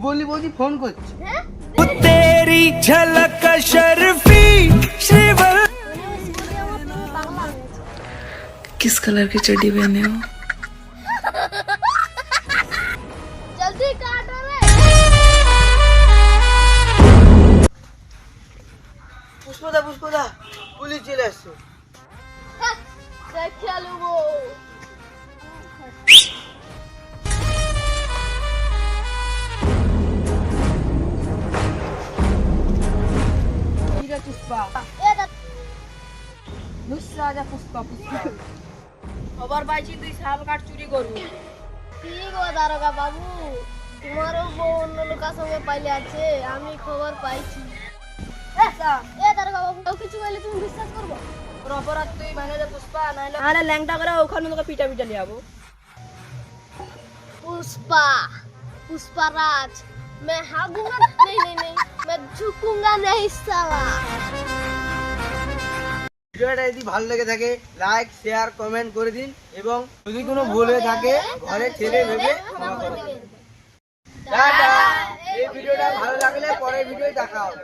বললি বৌদি ফোন করছে। तेरी झलक शर्फी श्रीवल। किस कलर की चड्डी पहने हो? जल्दी काटो रे। পুষ্পদা পুলিশ চলে আসছে। देखा लूगो পুষ্পা খবর পাইছি তুই শাল কাঠ চুরি করবি। ঠিক ও দারোগা বাবু, তোমারও বউ অন্য লোকের সঙ্গে পাইলে আছে, আমি খবর পাইছি। এ দারোগা বাবু, কেউ কিছু বললে তুমি বিশ্বাস করবো? তোর অপরাধ তুই ভেঙে দে পুষ্পা, নাহলে ল্যাংটা করে ওখানে তোকে পিটা পিটা নিয়ে যাবো। पुष्पा पुष्पाराज, मैं हारूंगा नहीं, मैं झुकूंगा नहीं साला। ভিডিওটা যদি ভালো লেগে থাকে লাইক শেয়ার কমেন্ট করে দিন এবং যদি কোনো ভুল হয়ে থাকে ঘরে ছেলে ভেবে ক্ষমা করে দিন। টাটা। এই ভিডিওটা ভালো লাগলে পরের ভিডিও দেখা হবে।